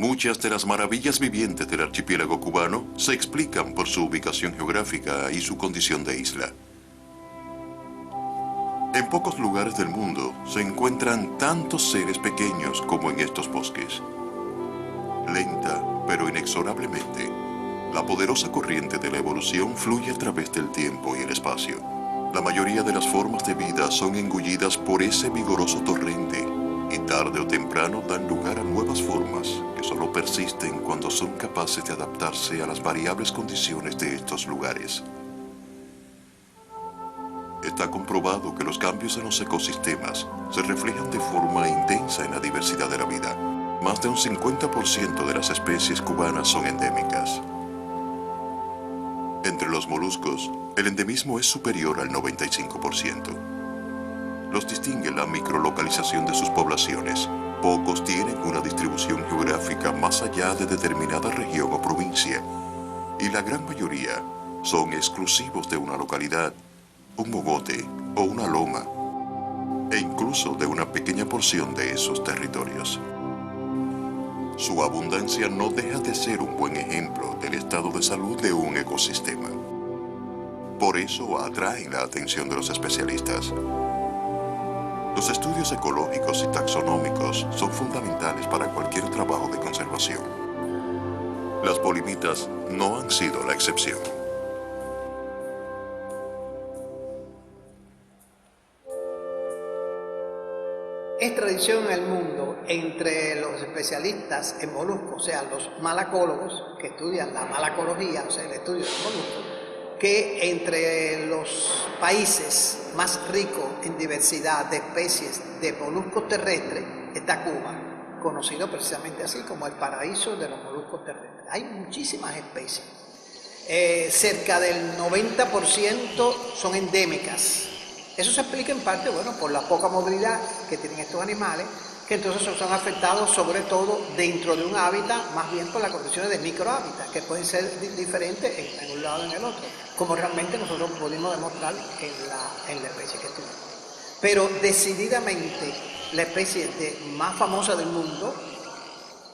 Muchas de las maravillas vivientes del archipiélago cubano se explican por su ubicación geográfica y su condición de isla. En pocos lugares del mundo se encuentran tantos seres pequeños como en estos bosques. Lenta, pero inexorablemente, la poderosa corriente de la evolución fluye a través del tiempo y el espacio. La mayoría de las formas de vida son engullidas por ese vigoroso torrente y tarde o temprano dan lugar a nuevas formas que solo persisten cuando son capaces de adaptarse a las variables condiciones de estos lugares. Está comprobado que los cambios en los ecosistemas se reflejan de forma intensa en la diversidad de la vida. Más de un 50% de las especies cubanas son endémicas. Entre los moluscos, el endemismo es superior al 95%. Los distingue la microlocalización de sus poblaciones. Pocos tienen una distribución geográfica más allá de determinada región o provincia, y la gran mayoría son exclusivos de una localidad, un mogote o una loma, e incluso de una pequeña porción de esos territorios. Su abundancia no deja de ser un buen ejemplo del estado de salud de un ecosistema. Por eso atraen la atención de los especialistas. Los estudios ecológicos y taxonómicos son fundamentales para cualquier trabajo de conservación. Las polimitas no han sido la excepción. Es tradición en el mundo entre los especialistas en moluscos, o sea, los malacólogos que estudian la malacología, o sea, el estudio de moluscos, que entre los países más ricos en diversidad de especies de moluscos terrestres está Cuba, conocido precisamente así como el paraíso de los moluscos terrestres. Hay muchísimas especies, cerca del 90% son endémicas. Eso se explica en parte, bueno, por la poca movilidad que tienen estos animales, que entonces son afectados sobre todo dentro de un hábitat, más bien por las condiciones de microhábitat, que pueden ser diferentes en un lado y en el otro, como realmente nosotros pudimos demostrar en la especie que estudiamos. Pero decididamente la especie más famosa del mundo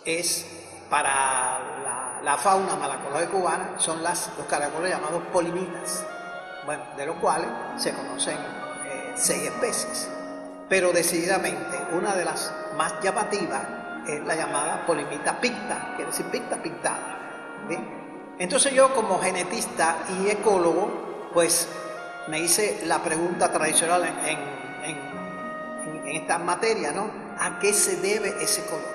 es para la fauna malacológica cubana, son los caracoles llamados polimitas, bueno, de los cuales se conocen 6 especies. Pero decididamente una de las más llamativas es la llamada polimita picta, quiere decir picta pintada. ¿Bien? Entonces yo como genetista y ecólogo, pues me hice la pregunta tradicional en esta materia, ¿no? ¿A qué se debe ese color?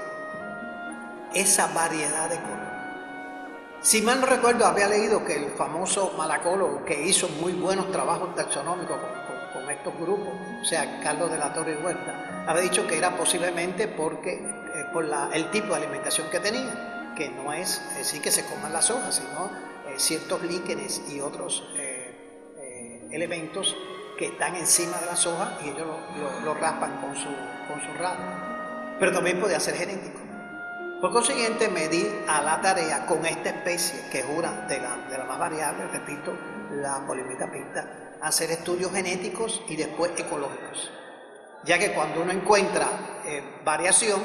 Esa variedad de color. Si mal no recuerdo, había leído que el famoso malacólogo que hizo muy buenos trabajos taxonómicos con estos grupos, o sea, Carlos de la Torre y Huerta, había dicho que era posiblemente por el tipo de alimentación que tenía, que no es decir que se coman las hojas, sino ciertos líquenes y otros elementos que están encima de las hojas y ellos lo raspan con su rabo. Pero también podía ser genético. Por consiguiente, me di a la tarea con esta especie, que es una de las más variables, repito, la polimita picta, hacer estudios genéticos y después ecológicos. Ya que cuando uno encuentra variación,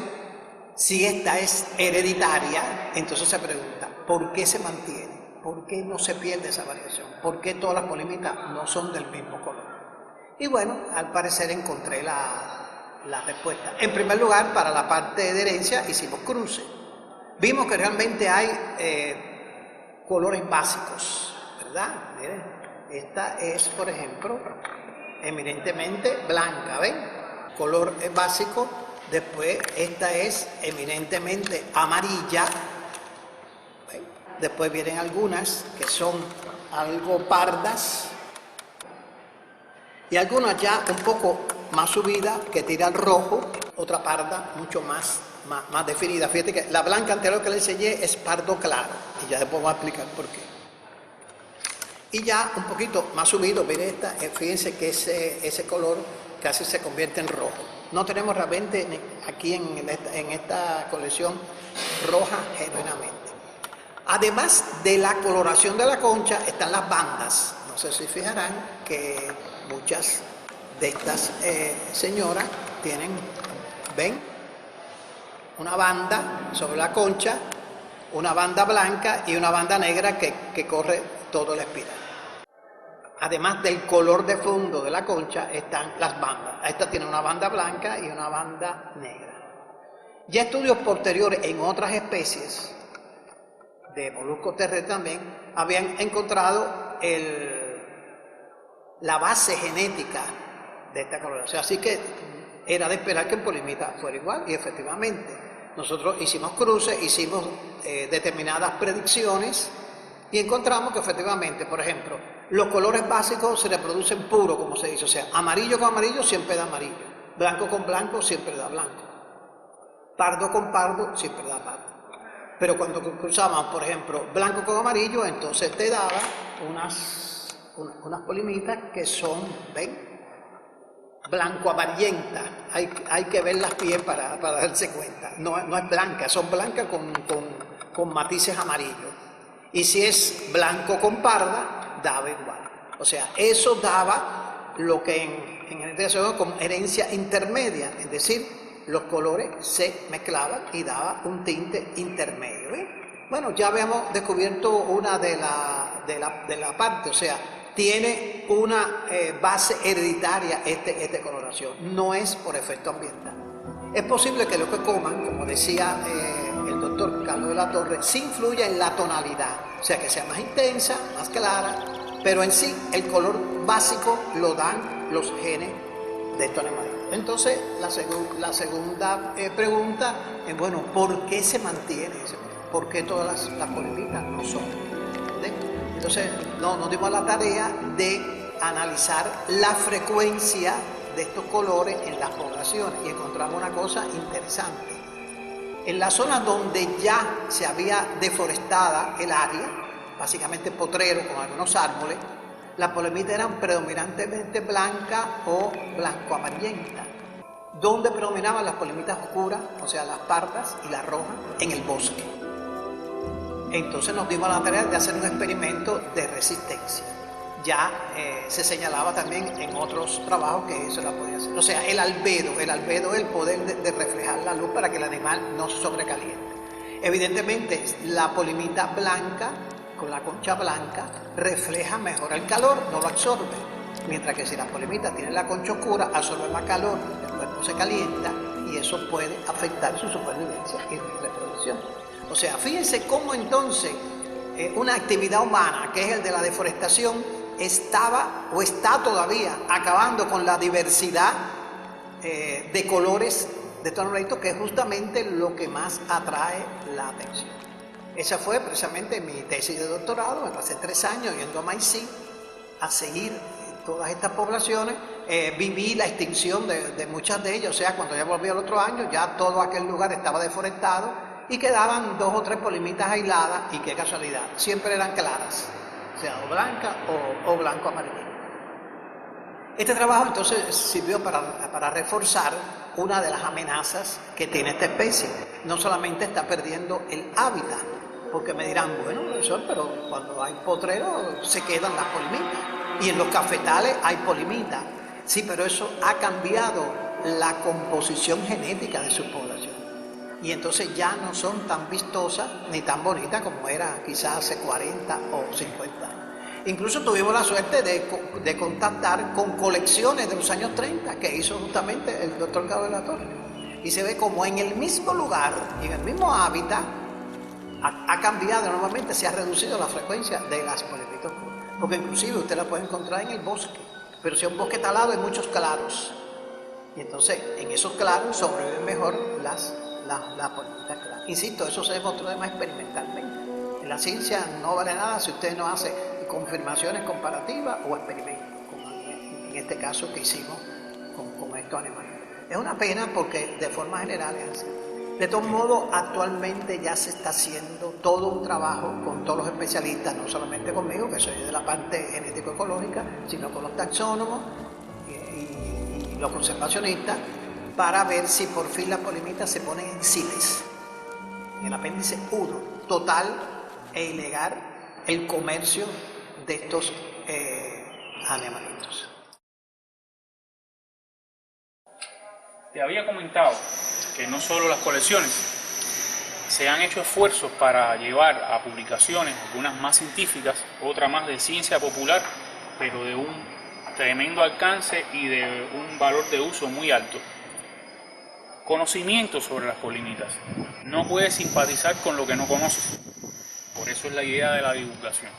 si esta es hereditaria, entonces se pregunta, ¿por qué se mantiene? ¿Por qué no se pierde esa variación? ¿Por qué todas las polimitas no son del mismo color? Y bueno, al parecer encontré la respuesta. En primer lugar, para la parte de herencia hicimos cruces. Vimos que realmente hay colores básicos, ¿verdad? Miren, esta es, por ejemplo, eminentemente blanca, ¿ven? Color básico. Después esta es eminentemente amarilla. ¿Ven? Después vienen algunas que son algo pardas. Y algunas ya un poco más subidas, que tira al rojo, otra parda mucho más definida. Fíjate que la blanca anterior que le enseñé es pardo claro, y ya después voy a explicar por qué. Y ya un poquito más subido, miren esta, fíjense que ese color casi se convierte en rojo. No tenemos realmente aquí en esta colección roja genuinamente. Además de la coloración de la concha, están las bandas. No sé si fijarán que muchas de estas señoras tienen, ¿ven? una banda sobre la concha, una banda blanca y una banda negra que corre todo el espiral. Además del color de fondo de la concha están las bandas. Esta tiene una banda blanca y una banda negra. Ya estudios posteriores en otras especies de moluscos terrestres también habían encontrado la base genética de esta coloración. Así que era de esperar que en Polimita fuera igual, y efectivamente nosotros hicimos cruces, hicimos determinadas predicciones y encontramos que efectivamente, por ejemplo, los colores básicos se reproducen puros, como se dice, o sea, amarillo con amarillo siempre da amarillo, blanco con blanco siempre da blanco, pardo con pardo siempre da pardo. Pero cuando cruzaban, por ejemplo, blanco con amarillo, entonces te daba unas polimitas que son, ¿ven?, blanco amarillenta. Hay que ver las pies para darse cuenta. No es blanca, son blancas con matices amarillos. Y si es blanco con parda, daba igual. O sea, eso daba lo que en genética se llama como herencia intermedia, es decir, los colores se mezclaban y daba un tinte intermedio. Bueno, ya habíamos descubierto una de la parte, o sea, tiene una base hereditaria esta coloración, no es por efecto ambiental. Es posible que lo que coman, como decía el doctor Carlos de la Torre, sí influya en la tonalidad, o sea, que sea más intensa, más clara, pero en sí el color básico lo dan los genes de estos animales. Entonces, la segunda pregunta es, bueno, ¿por qué se mantiene ese color? ¿Por qué todas las polimitas no son? Entonces, nos dimos la tarea de analizar la frecuencia de estos colores en las poblaciones y encontramos una cosa interesante. En las zonas donde ya se había deforestada el área, básicamente potrero con algunos árboles, las polimitas eran predominantemente blancas o blanco-amarillenta. ¿Dónde predominaban las polimitas oscuras, o sea, las pardas y las rojas? En el bosque. Entonces nos dimos la tarea de hacer un experimento de resistencia. Ya se señalaba también en otros trabajos que eso la podía hacer. O sea, el albedo es el poder de reflejar la luz para que el animal no se sobrecaliente. Evidentemente, la polimita blanca, con la concha blanca, refleja mejor el calor, no lo absorbe. Mientras que si la polimita tiene la concha oscura, absorbe más calor, el cuerpo se calienta y eso puede afectar su supervivencia y reproducción. O sea, fíjense cómo entonces una actividad humana, que es el de la deforestación, estaba o está todavía acabando con la diversidad de colores de estos animalitos, que es justamente lo que más atrae la atención. Esa fue precisamente mi tesis de doctorado. Me pasé 3 años yendo a Maicí a seguir todas estas poblaciones. Viví la extinción de muchas de ellas, o sea, cuando ya volví al otro año, ya todo aquel lugar estaba deforestado y quedaban 2 o 3 polimitas aisladas, y qué casualidad, siempre eran claras, o sea, o blanca o blanco amarillento. Este trabajo entonces sirvió para reforzar una de las amenazas que tiene esta especie. No solamente está perdiendo el hábitat, porque me dirán, bueno, profesor, pero cuando hay potrero se quedan las polimitas, y en los cafetales hay polimitas. Sí, pero eso ha cambiado la composición genética de sus poblaciones. Y entonces ya no son tan vistosas ni tan bonitas como era quizás hace 40 o 50 años. Incluso tuvimos la suerte de contactar con colecciones de los años 30 que hizo justamente el doctor Carlos de la Torre. Y se ve como en el mismo lugar y en el mismo hábitat ha cambiado enormemente, se ha reducido la frecuencia de las polimitas oscuras. Porque inclusive usted la puede encontrar en el bosque, pero si es un bosque talado hay muchos claros. Y entonces en esos claros sobreviven mejor las polimitas claras. Insisto, eso se demostró además experimentalmente. En la ciencia no vale nada si usted no hace confirmaciones comparativas o experimentos, como en este caso que hicimos con estos animales. Es una pena porque de forma general es así. De todos modos, actualmente ya se está haciendo todo un trabajo con todos los especialistas, no solamente conmigo, que soy de la parte genético-ecológica, sino con los taxónomos y los conservacionistas, para ver si por fin las polimitas se ponen en CITES, en el apéndice 1, total e ilegal el comercio de estos animalitos. Te había comentado que no solo las colecciones, se han hecho esfuerzos para llevar a publicaciones, algunas más científicas, otras más de ciencia popular, pero de un tremendo alcance y de un valor de uso muy alto. Conocimiento sobre las polinitas. No puedes simpatizar con lo que no conoces. Por eso es la idea de la divulgación.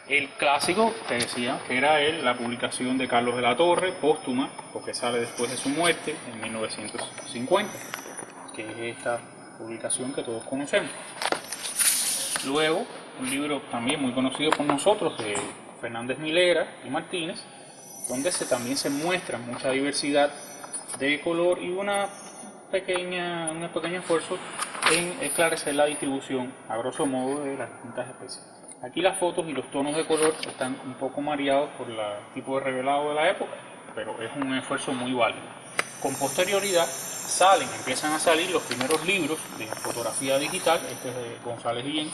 El clásico, te decía, que era la publicación de Carlos de la Torre, póstuma, porque sale después de su muerte, en 1950, que es esta publicación que todos conocemos. Luego, un libro también muy conocido por nosotros, de Fernández Milera y Martínez, donde también se muestra mucha diversidad de color y un pequeño esfuerzo en esclarecer la distribución, a grosso modo, de las distintas especies. Aquí las fotos y los tonos de color están un poco mareados por el tipo de revelado de la época, pero es un esfuerzo muy válido. Con posterioridad empiezan a salir los primeros libros de fotografía digital, este es de González Guillén,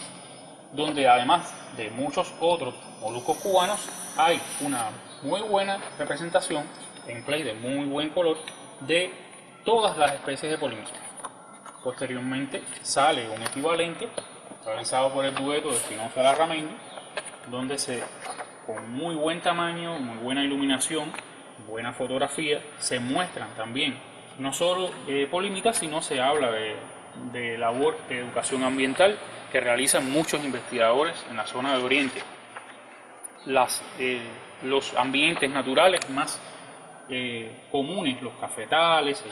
donde además de muchos otros moluscos cubanos, hay una muy buena representación en play de muy buen color de todas las especies de polinitas. Posteriormente sale un equivalente realizado por el dueto de Espinosa Larramendi, donde con muy buen tamaño, muy buena iluminación, buena fotografía, se muestran también no solo polinitas, sino se habla de labor de educación ambiental que realizan muchos investigadores en la zona de Oriente. Los ambientes naturales más comunes, los cafetales.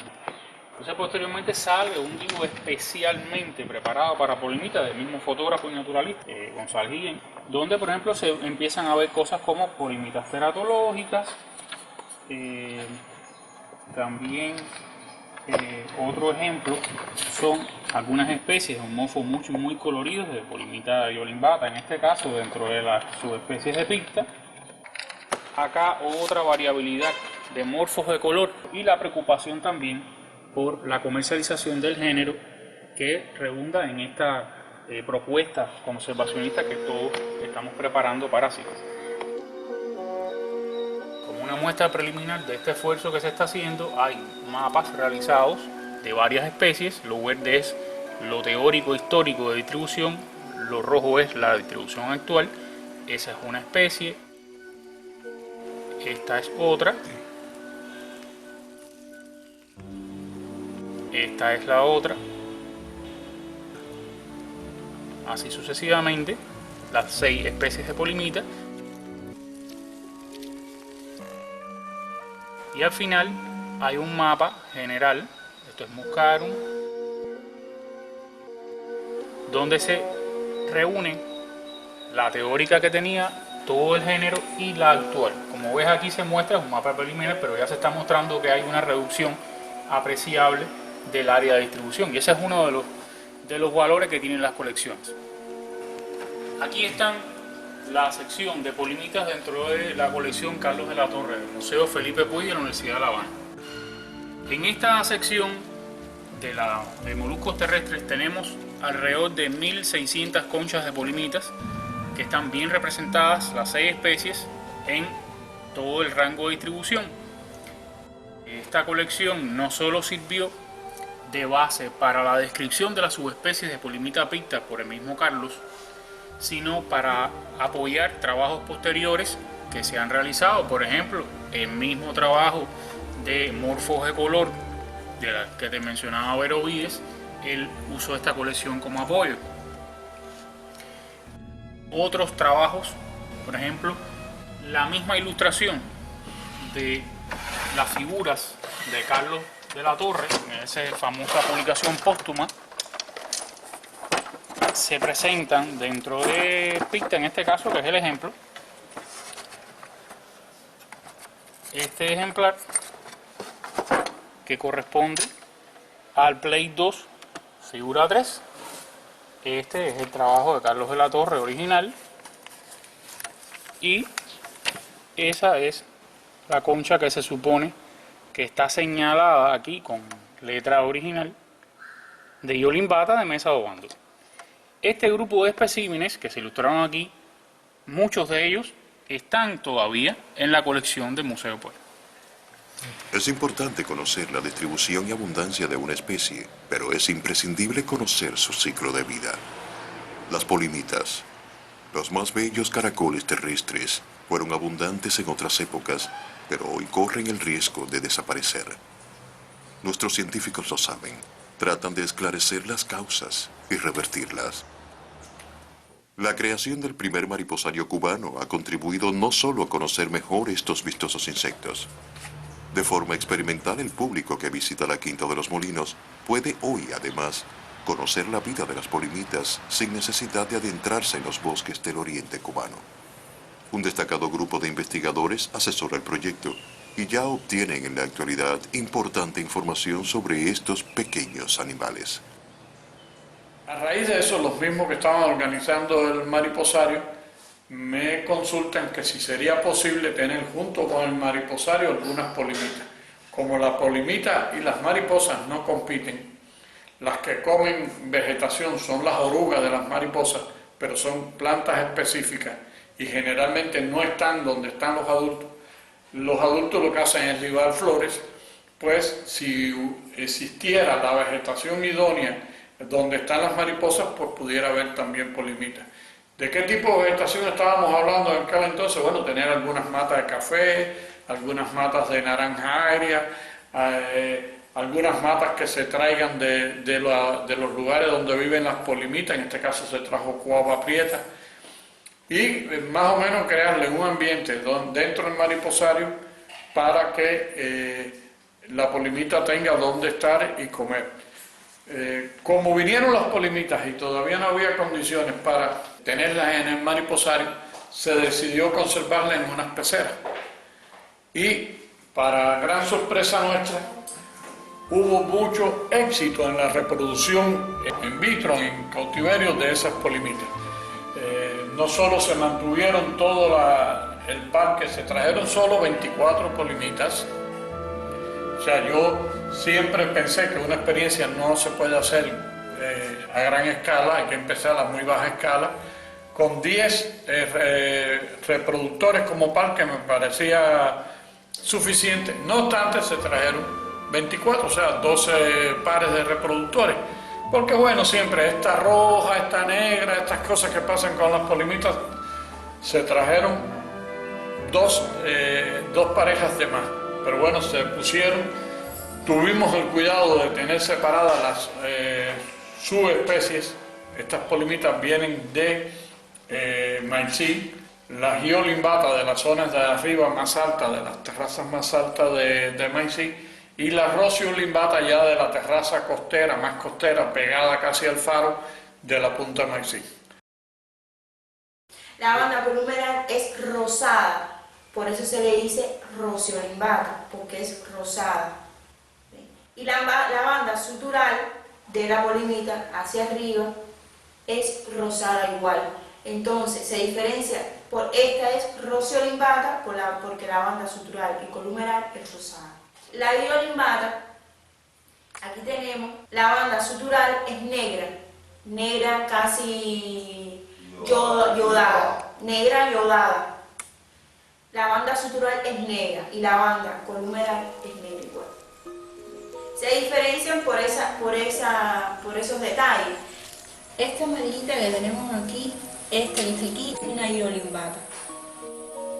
Entonces posteriormente sale un libro especialmente preparado para polinitas del mismo fotógrafo y naturalista, González Guillén, donde por ejemplo se empiezan a ver cosas como polinitas teratológicas, también otro ejemplo son algunas especies de homófos muy coloridos de polinita iolimbata, en este caso dentro de las subespecies de Picta. Acá otra variabilidad de morfos de color y la preocupación también por la comercialización del género, que redunda en esta propuesta conservacionista que todos estamos preparando para CITES. Como una muestra preliminar de este esfuerzo que se está haciendo, hay mapas realizados de varias especies. Lo verde es lo teórico histórico de distribución, lo rojo es la distribución actual. Esa es una especie, esta es otra, esta es la otra, así sucesivamente, las 6 especies de polinita, y al final hay un mapa general, esto es Muscarum, donde se reúne la teórica que tenía todo el género y la actual. Como ves, aquí se muestra un mapa preliminar, pero ya se está mostrando que hay una reducción apreciable del área de distribución, y ese es uno de los valores que tienen las colecciones. Aquí están la sección de polinitas dentro de la colección Carlos de la Torre del Museo Felipe Puig de la Universidad de La Habana. En esta sección de moluscos terrestres tenemos alrededor de 1600 conchas de polinitas que están bien representadas, las 6 especies, en todo el rango de distribución. Esta colección no solo sirvió de base para la descripción de las subespecies de Polimita picta por el mismo Carlos, sino para apoyar trabajos posteriores que se han realizado. Por ejemplo, el mismo trabajo de morfos de color de la que te mencionaba Verovides, él usó esta colección como apoyo. Otros trabajos, por ejemplo, la misma ilustración de las figuras de Carlos de la Torre, en esa famosa publicación póstuma, se presentan dentro de Picta, en este caso, que es el ejemplo. Este ejemplar, que corresponde al Plate 2, figura 3. Este es el trabajo de Carlos de la Torre original, y esa es la concha que se supone que está señalada aquí con letra original de Iolimbata de Mesa Obando. Este grupo de especímenes que se ilustraron aquí, muchos de ellos están todavía en la colección del Museo Puig. Es importante conocer la distribución y abundancia de una especie, pero es imprescindible conocer su ciclo de vida. Las polimitas, los más bellos caracoles terrestres, fueron abundantes en otras épocas, pero hoy corren el riesgo de desaparecer. Nuestros científicos lo saben, tratan de esclarecer las causas y revertirlas. La creación del primer mariposario cubano ha contribuido no solo a conocer mejor estos vistosos insectos. De forma experimental, el público que visita la Quinta de los Molinos puede hoy, además, conocer la vida de las polimitas sin necesidad de adentrarse en los bosques del oriente cubano. Un destacado grupo de investigadores asesora el proyecto y ya obtienen en la actualidad importante información sobre estos pequeños animales. A raíz de eso, los mismos que estaban organizando el mariposario me consultan que si sería posible tener junto con el mariposario algunas polimitas. Como la polimita y las mariposas no compiten, las que comen vegetación son las orugas de las mariposas, pero son plantas específicas y generalmente no están donde están los adultos. Los adultos lo que hacen es libar flores, pues si existiera la vegetación idónea donde están las mariposas, pues pudiera haber también polimitas. ¿De qué tipo de vegetación estábamos hablando en aquel entonces? Bueno, tener algunas matas de café, algunas matas de naranja agria, algunas matas que se traigan de los lugares donde viven las polimitas, en este caso se trajo cuava prieta, y más o menos crearle un ambiente dentro del mariposario para que la polimita tenga dónde estar y comer. Como vinieron las polimitas y todavía no había condiciones para tenerlas en el mariposario, se decidió conservarlas en unas peceras. Y para gran sorpresa nuestra, hubo mucho éxito en la reproducción in vitro, en cautiverio de esas polimitas. No solo se mantuvieron todo el parque, se trajeron solo 24 polimitas. O sea, yo siempre pensé que una experiencia no se puede hacer a gran escala, hay que empezar a muy baja escala, con 10 reproductores como par, que me parecía suficiente. No obstante, se trajeron 24, o sea, 12 pares de reproductores, porque bueno, siempre esta roja, esta negra, estas cosas que pasan con las polimitas, se trajeron dos parejas de más. Pero bueno, se pusieron, tuvimos el cuidado de tener separadas las subespecies. Estas polimitas vienen de Maicí, la giolimbata de las zonas de arriba más altas, de las terrazas más altas de Maicí, y la rociolimbata ya de la terraza costera, más costera, pegada casi al faro de la punta de Maicí. La banda columnar es rosada. Por eso se le dice rociolimbata, porque es rosada. Y la banda sutural de la polimita hacia arriba es rosada igual. Entonces se diferencia, esta es rociolimbata porque la banda sutural y columnar es rosada. La giolimbata, aquí tenemos, la banda sutural es negra, negra casi yodada, negra yodada. La banda sutural es negra y la banda columnar es negra igual. Se diferencian por esos detalles. Esta amarillita que tenemos aquí, esta que está aquí, es una giolimbata.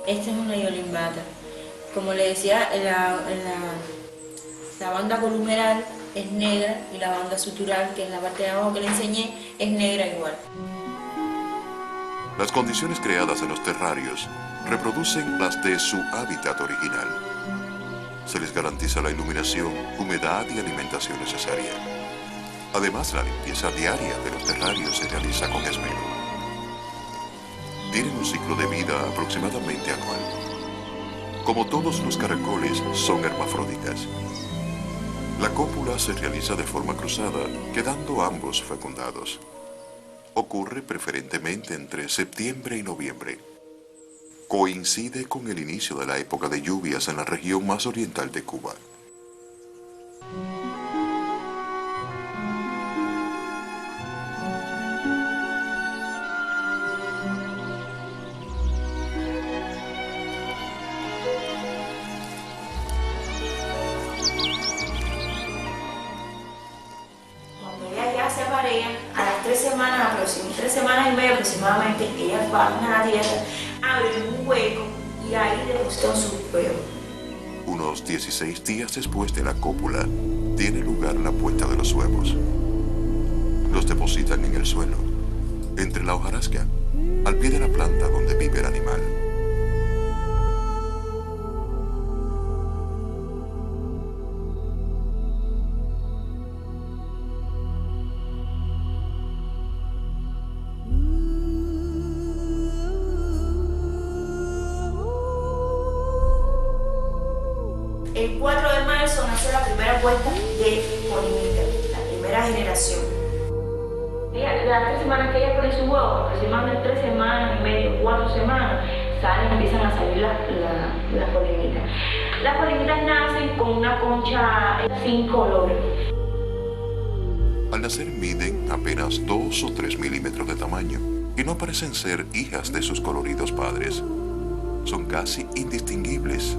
Esta es una giolimbata. Como le decía, la banda columnar es negra y la banda sutural, que es la parte de abajo que le enseñé, es negra igual. Las condiciones creadas en los terrarios reproducen las de su hábitat original. Se les garantiza la iluminación, humedad y alimentación necesaria. Además, la limpieza diaria de los terrarios se realiza con esmero. Tienen un ciclo de vida aproximadamente anual. Como todos los caracoles, son hermafroditas. La cópula se realiza de forma cruzada, quedando ambos fecundados. Ocurre preferentemente entre septiembre y noviembre. Coincide con el inicio de la época de lluvias en la región más oriental de Cuba. 3 semanas y media aproximadamente, ellas bajan a la tierra, abren un hueco y ahí depositan sus huevos. Unos 16 días después de la cópula, tiene lugar la puesta de los huevos. Los depositan en el suelo, entre la hojarasca, al pie de la planta donde vive el animal. El 4 de marzo nació la primera puesta de polimita, la primera generación. Las 3 semanas que ella pone su huevo, aproximadamente 3 semanas y medio, 4 semanas, empiezan a salir las polimitas. Las polimitas nacen con una concha sin color. Al nacer miden apenas 2 o 3 milímetros de tamaño y no parecen ser hijas de sus coloridos padres. Son casi indistinguibles,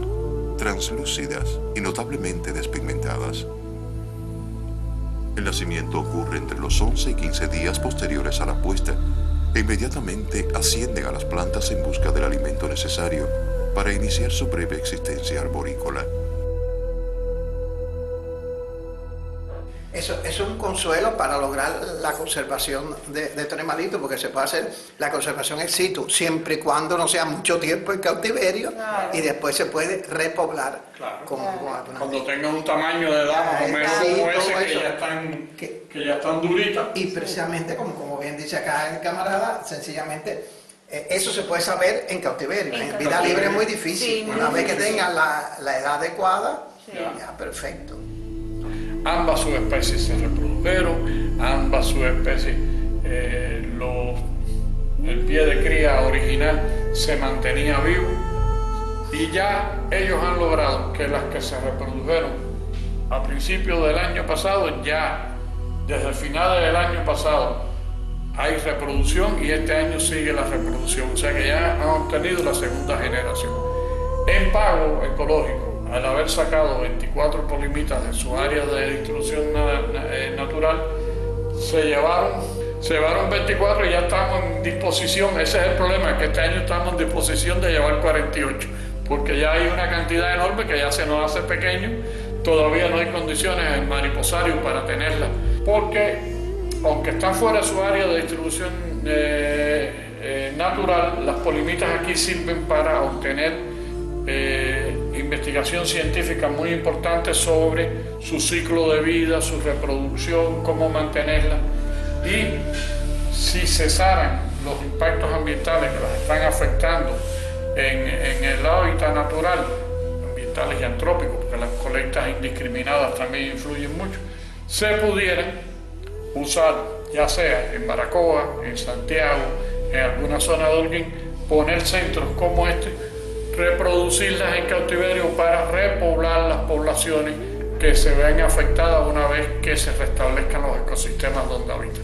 translúcidas y notablemente despigmentadas. El nacimiento ocurre entre los 11 y 15 días posteriores a la puesta e inmediatamente ascienden a las plantas en busca del alimento necesario para iniciar su breve existencia arborícola. Eso es un consuelo para lograr la conservación de estos animalitos, porque se puede hacer la conservación ex situ, siempre y cuando no sea mucho tiempo en cautiverio, y después se puede repoblar con alguna. Cuando tengan un tamaño de edad más o menos como ese, que ya están duritas. Y precisamente, como bien dice acá el camarada, sencillamente eso se puede saber en cautiverio. En vida libre es muy difícil. Una vez que tengan la edad adecuada, ya perfecto. Ambas subespecies se reprodujeron, ambas subespecies, el pie de cría original se mantenía vivo y ya ellos han logrado que las que se reprodujeron a principios del año pasado, ya desde finales del año pasado hay reproducción y este año sigue la reproducción, o sea que ya han obtenido la segunda generación. En pago ecológico, al haber sacado 24 polimitas de su área de distribución natural, se llevaron 24 y ya estamos en disposición. Ese es el problema, que este año estamos en disposición de llevar 48, porque ya hay una cantidad enorme que ya se nos hace pequeño. Todavía no hay condiciones en mariposario para tenerla, porque aunque están fuera de su área de distribución natural, las polimitas aquí sirven para obtener investigación científica muy importante sobre su ciclo de vida, su reproducción, cómo mantenerla, y si cesaran los impactos ambientales que las están afectando en el hábitat natural, ambientales y antrópicos, porque las colectas indiscriminadas también influyen mucho, se pudieran usar, ya sea en Baracoa, en Santiago, en alguna zona de Holguín, poner centros como este, reproducirlas en cautiverio para repoblar las poblaciones que se ven afectadas una vez que se restablezcan los ecosistemas donde habitan.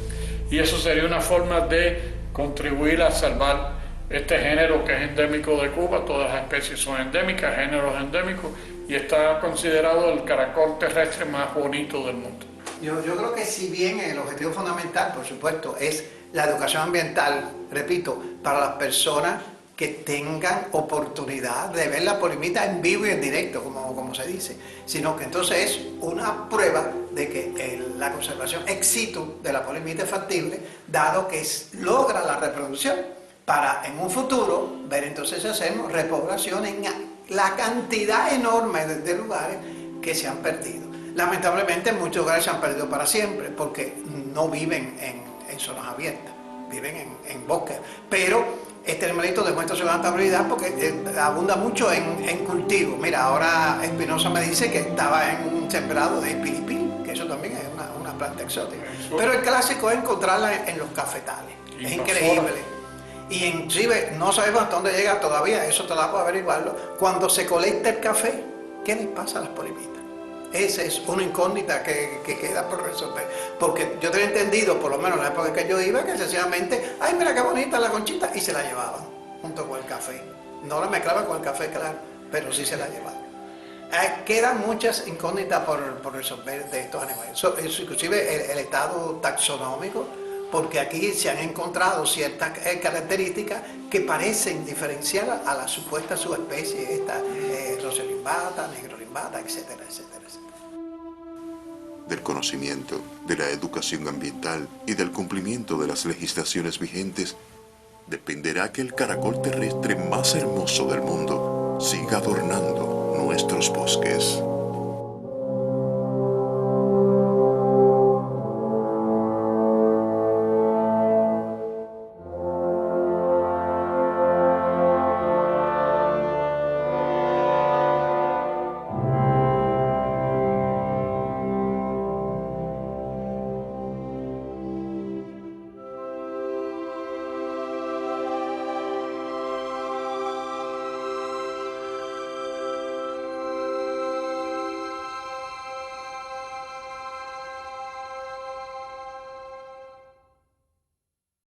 Y eso sería una forma de contribuir a salvar este género que es endémico de Cuba. Todas las especies son endémicas, géneros endémicos, y está considerado el caracol terrestre más bonito del mundo. Yo creo que si bien el objetivo fundamental, por supuesto, es la educación ambiental, repito, para las personas que tengan oportunidad de ver la polimita en vivo y en directo, como se dice, sino que entonces es una prueba de que la conservación ex situ de la polimita es factible, dado que logra la reproducción, para en un futuro ver entonces si hacemos repoblación en la cantidad enorme de lugares que se han perdido. Lamentablemente en muchos lugares se han perdido para siempre, porque no viven en zonas abiertas, viven en bosques, pero este animalito demuestra su adaptabilidad porque abunda mucho en cultivo. Mira, ahora Espinosa me dice que estaba en un sembrado de pilipil, que eso también es una planta exótica. Pero el clásico es encontrarla en los cafetales. Es increíble. Y inclusive no sabemos hasta dónde llega todavía, eso te la puedo averiguarlo. Cuando se colecta el café, ¿qué les pasa a las polimitas? Esa es una incógnita que queda por resolver. Porque yo tenía entendido, por lo menos en la época que yo iba, que sencillamente, ay, mira qué bonita la conchita, y se la llevaban junto con el café. No la mezclaban con el café, claro, pero sí se la llevaban. Quedan muchas incógnitas por resolver de estos animales. Inclusive el estado taxonómico, porque aquí se han encontrado ciertas características que parecen diferenciar a la supuesta subespecie, esta roselimbata, negrolimbata, etcétera, etcétera, etcétera. Del conocimiento, de la educación ambiental y del cumplimiento de las legislaciones vigentes, dependerá que el caracol terrestre más hermoso del mundo siga adornando nuestros bosques.